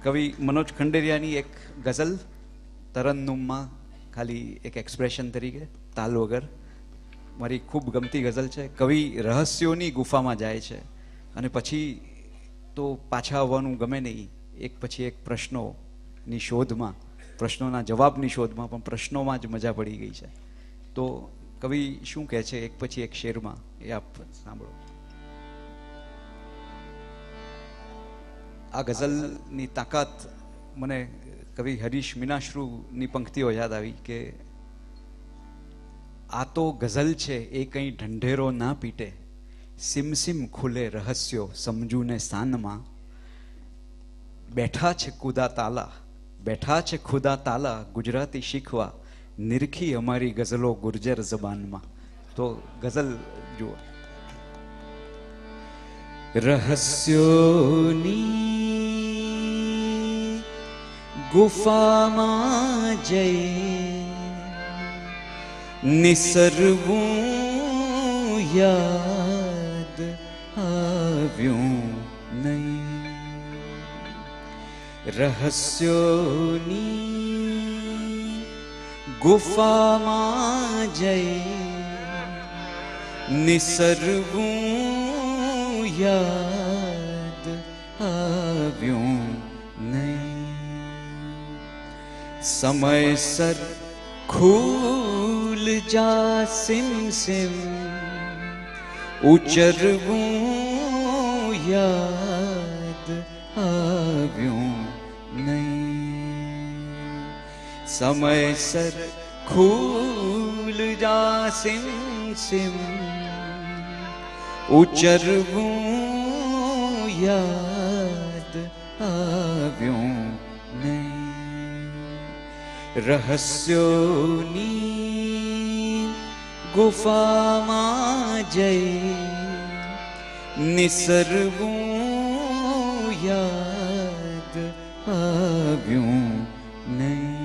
કવિ મનોજ ખંડેરિયાની એક ગઝલ તરન્નુમમાં ખાલી એક એક્સપ્રેશન તરીકે તાલ વગર મારી ખૂબ ગમતી ગઝલ છે. કવિ રહસ્યોની ગુફામાં જાય છે અને પછી તો પાછા આવવાનું ગમે નહીં, એક પછી એક પ્રશ્નોની શોધમાં, પ્રશ્નોના જવાબની શોધમાં, પણ પ્રશ્નોમાં જ મજા પડી ગઈ છે. તો કવિ શું કહે છે એક પછી એક શેરમાં, એ આપ સાંભળો. આ ગઝલની તાકાત મને કવિ હરીશ મીનાશ્રુની પંક્તિઓ યાદ આવી કે આ તો ગઝલ છે એ કંઈ ઢંઢેરો ના પીટે, સિમસિમ ખુલે રહસ્યો સમજૂને સાનમાં, બેઠા છે ખુદા તાલા, બેઠા છે ખુદા તાલા ગુજરાતી શીખવા, નિરખી અમારી ગઝલો ગુર્જર જબાનમાં. તો ગઝલ જુઓ. રહસ્યોની ગુફામાં જઈ નિસરવું યાદ આવ્યું નહીં. રહસ્યોની ગુફામાં જઈ નિસરવું યાદ આવ્યું નહીં. સમયસર ખુલ જા સિમ સિમ ઉચરવું યાદ આવ્યું નહીં. સમયસર ખુલ જા સિમ સિમ ઉચરવું યાદ આવ્યું નહીં. રહસ્યોની ગુફામાં જઈ નિસરવું યાદ આવ્યું નહીં.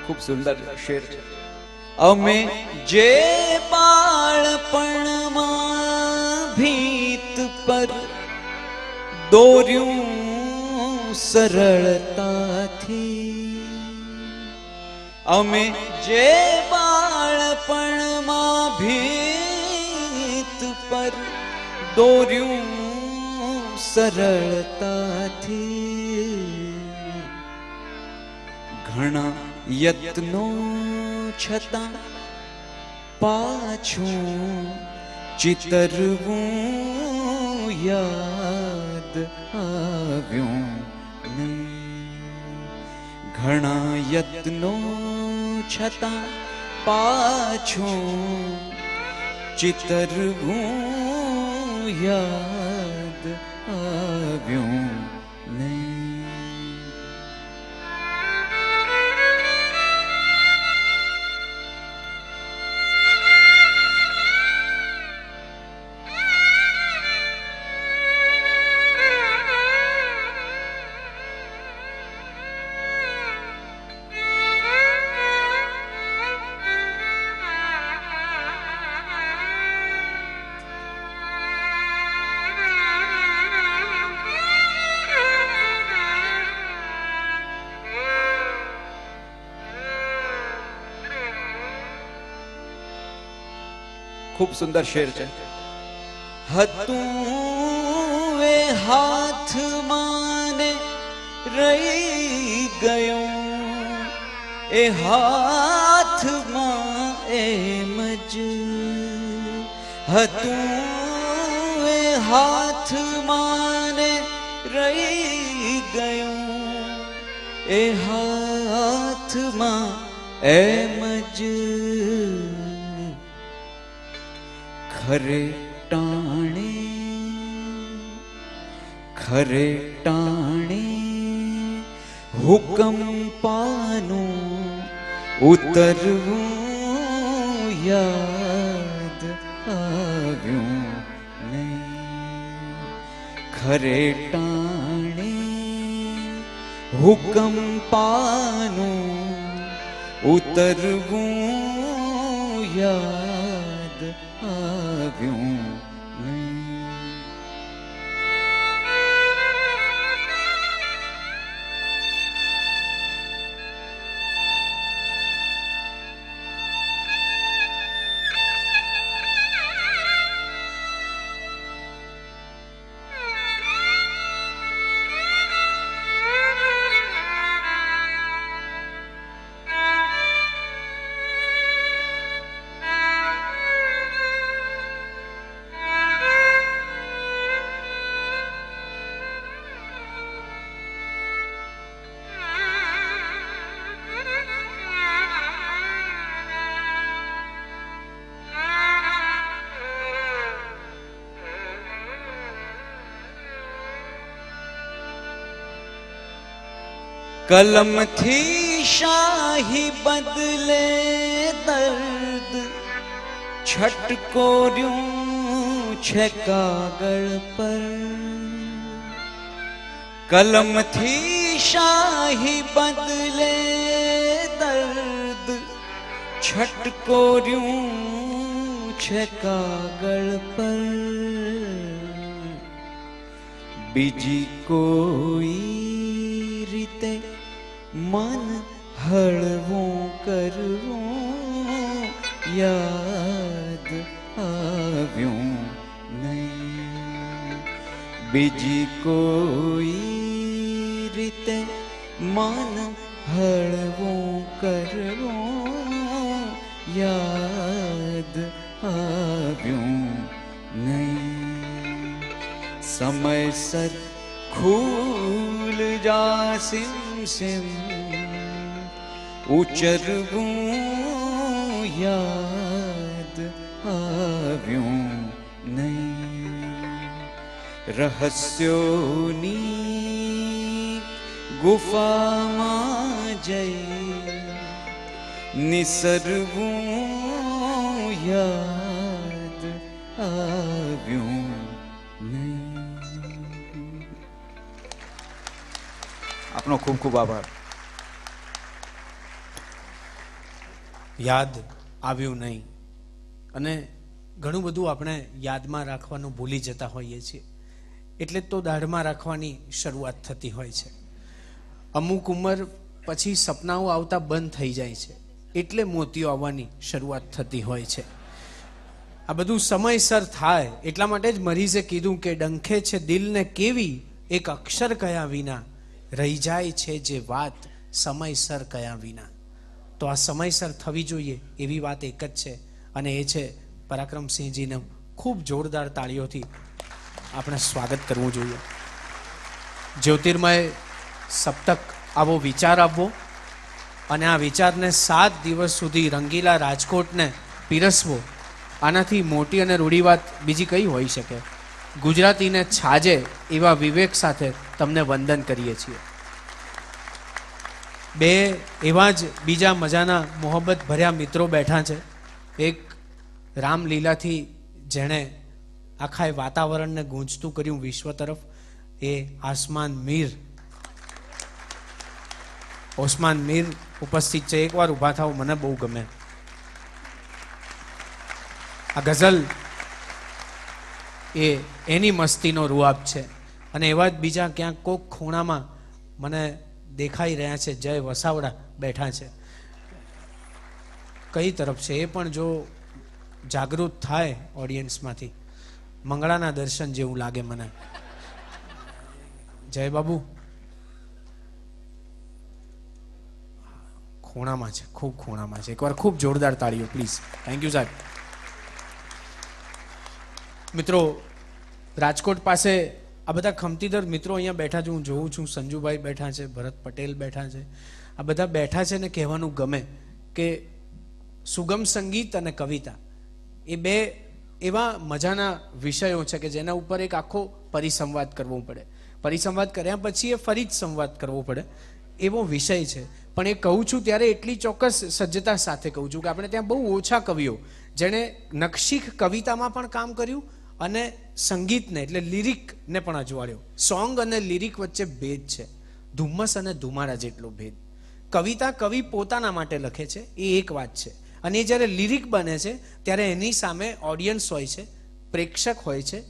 ખૂબ સુંદર શેર છે. અમે જે બાળપણમાં ભીત પર દોર્યું સરળતાથી, અમે જે બાળપણમાં ભીત પર દોર્યું સરળતાથી, ઘણા યત્નો છતાં પાછું ચિતરવું યાદ આવ્યું નહીં. ઘણા યત્નો છતાં પાછું ચિતરવું યાદ આવ્યું નહીં. ખૂબ સુંદર શેર છે. હતું એ હાથમાં ને રહી ગયું, એ હાથમાં એમ જ હતું, એ હાથમાં ને રહી ગયું, એ હાથમાં એમ જ ખરે ટાણે ખરે ટાણે હુકમ પાનું ઉતરવું યાદ આવ્યું નહીં. ખરે ટાણે હુકમ પાનું ઉતરવું યાદ આવ્યું નહીં. કલમ થી શાહી બદલે દર્દ છટકોર્યું છે કાગળ પર. કલમ થી શાહી બદલે દર્દ છટકોર્યું છે કાગળ પર. બીજી કોઈ રીતે મન હળવું કરવું યાદ આવ્યું નહીં. બીજી કોઈ રીતે મન હળવું કરવું યાદ આવ્યું નહીં. સમયસર ખુલ જા સિમ સિમ ઉચરવું યાદ આવ્યું નહીં. રહસ્યોની ગુફામાં જઈ નિસરવું યાદ આવ્યું નહીં. આપનો ખૂબ ખૂબ આભાર. યાદ આવ્યું નહીં. અને ઘણું બધું આપણે યાદમાં રાખવાનું ભૂલી જતા હોઈએ છીએ, એટલે તો દાઢમાં રાખવાની શરૂઆત થતી હોય છે. અમુક ઉંમર પછી સપનાઓ આવતા બંધ થઈ જાય છે, એટલે મોતીઓ આવવાની શરૂઆત થતી હોય છે. આ બધું સમયસર થાય એટલા માટે જ મરીઝે કીધું કે ડંખે છે દિલને કેવી એક અક્ષર કયા વિના રહી જાય છે જે વાત સમયસર કયા વિના. તો આ સમયસર થવી જોઈએ એવી વાત એક જ છે, અને એ છે પરાક્રમસિંહજીને ખૂબ જોરદાર તાળીઓથી આપણે સ્વાગત કરવું જોઈએ. જ્યોતિર્મય સપ્તક આવો વિચાર આપવો અને આ વિચારને 7 દિવસ સુધી રંગીલા રાજકોટને પીરસવો, આનાથી મોટી અને રૂઢી વાત બીજી કઈ હોઈ શકે. ગુજરાતીને છાજે એવા વિવેક સાથે તમને વંદન કરીએ છીએ. બે એવા જ બીજા મજાના મોહબ્બત ભર્યા મિત્રો બેઠા છે. એક રામલીલાથી જેણે આખા વાતાવરણને ગૂંજતું કર્યું વિશ્વ તરફ, એ આસમાન મીર ઓસમાન મીર ઉપસ્થિત છે. એકવાર ઊભા થાવ, મને બહુ ગમે. આ ગઝલ એ એની મસ્તીનો રૂઆબ છે. અને એવા જ બીજા ક્યાંક કોક ખૂણામાં મને દેખાઈ રહ્યા છે. જય વસાવડા બેઠા છે. કઈ તરફ છે એ પણ જો જાગૃત થાય ઓડિયન્સમાંથી, મંગળાના દર્શન જેવું લાગે મને. જય બાબુ ખૂણામાં છે, ખૂબ ખૂણામાં છે. એકવાર ખૂબ જોરદાર તાળીઓ પ્લીઝ. થેન્ક યુ સાહેબ. મિત્રો, રાજકોટ પાસે આ બધા ખમતીદર મિત્રો અહીંયા બેઠા છે. હું જોઉં છું સંજુભાઈ બેઠા છે, ભરત પટેલ બેઠા છે. આ બધા બેઠા છે ને કહેવાનું ગમે કે સુગમ સંગીત અને કવિતા એ બે એવા મજાના વિષયો છે કે જેના ઉપર એક આખો પરિસંવાદ કરવો પડે. પરિસંવાદ કર્યા પછી એ ફરી જ સંવાદ કરવો પડે એવો વિષય છે. પણ એ કહું છું ત્યારે એટલી ચોક્કસ સજ્જતા સાથે કહું છું કે આપણે ત્યાં બહુ ઓછા કવિઓ જેણે નકશીક કવિતામાં પણ કામ કર્યું અને સંગીતને એટલે લિરિકને પણ અજવાળ્યો. સોંગ અને લિરિક વચ્ચે ભેદ છે, ધુમ્મસ અને ધુમાડા જેટલો ભેદ. કવિતા કવિ પોતાના માટે લખે છે એ એક વાત છે, અને એ જ્યારે લિરિક બને છે ત્યારે એની સામે ઓડિયન્સ હોય છે, પ્રેક્ષક હોય છે,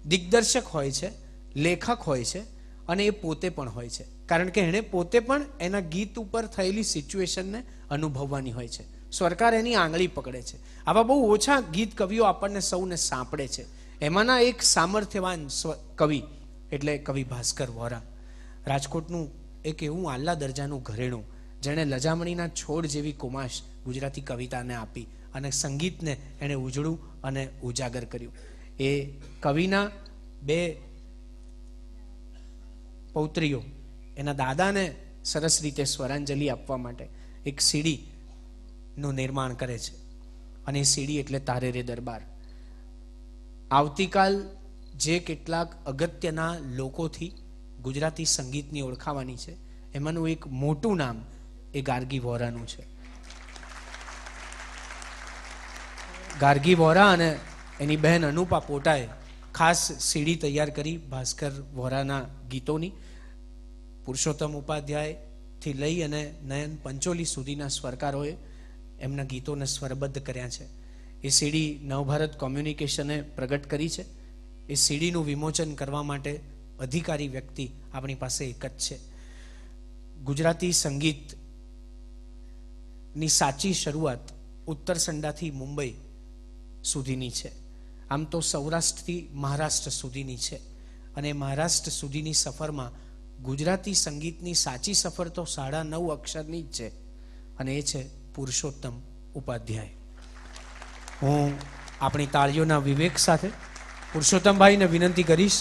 દિગ્દર્શક હોય છે, લેખક હોય છે, અને એ પોતે પણ હોય છે. કારણ કે એણે પોતે પણ એના ગીત ઉપર થયેલી સિચ્યુએશનને અનુભવવાની હોય છે. સ્વરકાર એની આંગળી પકડે છે. આવા બહુ ઓછા ગીત કવિઓ આપણને સૌને સાંપડે છે. એમાંના એક સામર્થ્યવાન કવિ એટલે કવિ ભાસ્કર વોરા. રાજકોટનું એક એવું આલ્લા દરજાનું ઘરેણું જેણે લજામણીના છોડ જેવી કુમાશ ગુજરાતી કવિતાને આપી અને સંગીતને એણે ઉજળું અને ઉજાગર કર્યું. એ કવિના 2 પૌત્રીઓ એના દાદાને સરસ રીતે સ્વરાંજલિ આપવા માટે એક સીડીનું નિર્માણ કરે છે, અને એ સીડી એટલે તારે રે દરબાર. આવતીકાલ જે કેટલાક અગત્યના લોકોથી ગુજરાતી સંગીતની ઓળખાવાની છે એમાંનું એક મોટું નામ એ ગાર્ગી વોરાનું છે. ગાર્ગી વોરા અને એની બહેન અનુપા પોટાએ ખાસ સીડી તૈયાર કરી ભાસ્કર વોરાના ગીતોની. પુરુષોત્તમ ઉપાધ્યાયથી લઈ અને નયન પંચોલી સુધીના સ્વરકારોએ એમના ગીતોને સ્વરબદ્ધ કર્યા છે. એ સીડી નવભારત કોમ્યુનિકેશને પ્રગટ કરી છે. એ સીડીનું વિમોચન કરવા માટે અધિકારી વ્યક્તિ આપણી પાસે એક જ છે. ગુજરાતી સંગીતની સાચી શરૂઆત ઉત્તર સંડાથી મુંબઈ સુધીની છે. આમ તો સૌરાષ્ટ્રથી મહારાષ્ટ્ર સુધીની છે, અને મહારાષ્ટ્ર સુધીની સફરમાં ગુજરાતી સંગીતની સાચી સફર તો 9.5 અક્ષરની જ છે, અને એ છે પુરુષોત્તમ ઉપાધ્યાય. હું આપણી તાળીઓના વિવેક સાથે પુરુષોત્તમભાઈને વિનંતી કરીશ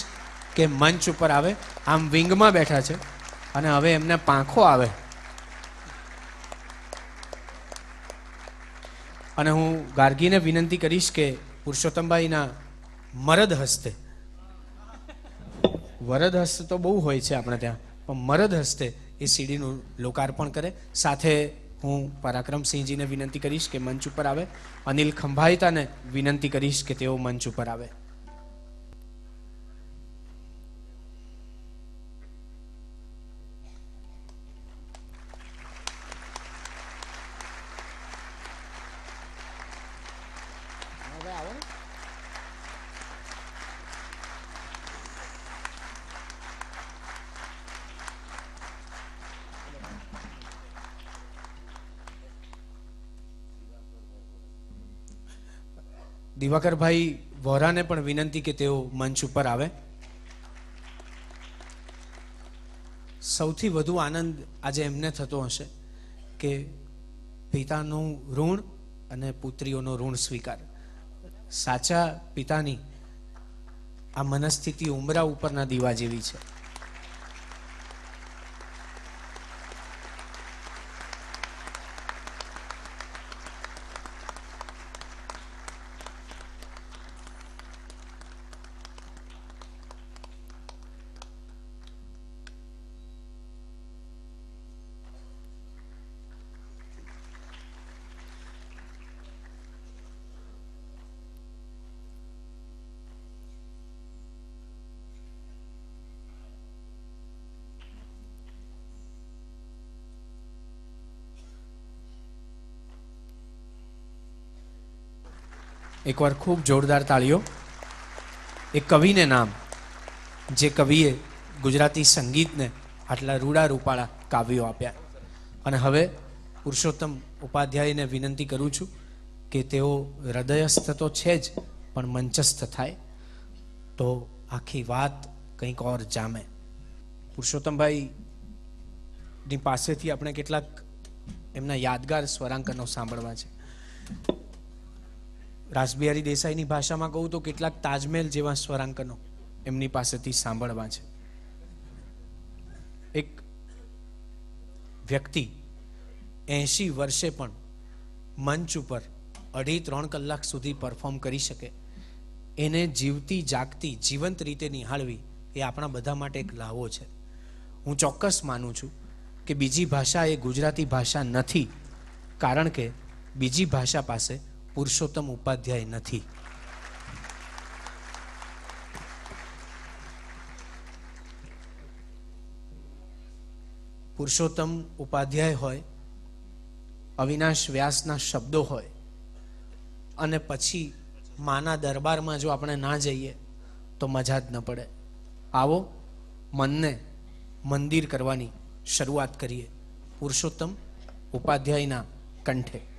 કે મંચ ઉપર આવે. આમ વિંગમાં બેઠા છે અને હવે એમને પાંખો આવે, અને હું ગાર્ગીને વિનંતી કરીશ કે પુરુષોત્તમભાઈના મરદ હસ્તે, વરદ હસ્તે તો બહુ હોય છે આપણે ત્યાં, પણ મરદ હસ્તે એ સીડીનું લોકાર્પણ કરે. સાથે હું પરાક્રમસિંહજીને વિનંતી કરીશ કે મંચ ઉપર આવે. અનિલ ખંભાઈતાને વિનંતી કરીશ કે તેઓ મંચ ઉપર આવે. દિવાકરભાઈ વોરાને પણ વિનંતી કે તેઓ મંચ ઉપર આવે. સૌથી વધુ આનંદ આજે એમને થતો હશે કે પિતાનું ઋણ અને પુત્રીઓનો ઋણ સ્વીકાર. સાચા પિતાની આ મનસ્થિતિ ઉમરા ઉપરના દીવા જેવી છે. એકવાર ખૂબ જોરદાર તાળીઓ એ કવિને નામ, જે કવિએ ગુજરાતી સંગીતને આટલા રૂડા રૂપાળા કાવ્યો આપ્યા. અને હવે પુરુષોત્તમ ઉપાધ્યાયને વિનંતી કરું છું કે તેઓ હૃદયસ્થ તો છે જ, પણ મંચસ્થ થાય તો આખી વાત કંઈક ઓર જામે. પુરુષોત્તમભાઈની પાસેથી આપણે કેટલાક એમના યાદગાર સ્વરાંકનો સાંભળવા છે. રાસબિહારી દેસાઈની ભાષામાં કહું તો કેટલાક તાજમહેલ જેવા સ્વરાંકનો એમની પાસેથી સાંભળવા છે. એક વ્યક્તિ 80 વર્ષે પણ મંચ ઉપર 2.5-3 કલાક સુધી પરફોર્મ કરી શકે, એને જીવતી જાગતી જીવંત રીતે નિહાળવી એ આપણા બધા માટે એક લાવો છે. હું ચોક્કસ માનું છું કે બીજી ભાષા એ ગુજરાતી ભાષા નથી, કારણ કે બીજી ભાષા પાસે પુરુષોત્તમ ઉપાધ્યાય નથી. પુરુષોત્તમ ઉપાધ્યાય હોય, અવિનાશ વ્યાસના શબ્દો હોય, અને પછી માના દરબારમાં જો આપણે ના જઈએ તો મજા જ ન પડે. આવો મનને મંદિર કરવાની શરૂઆત કરીએ પુરુષોત્તમ ઉપાધ્યાયના કંઠે.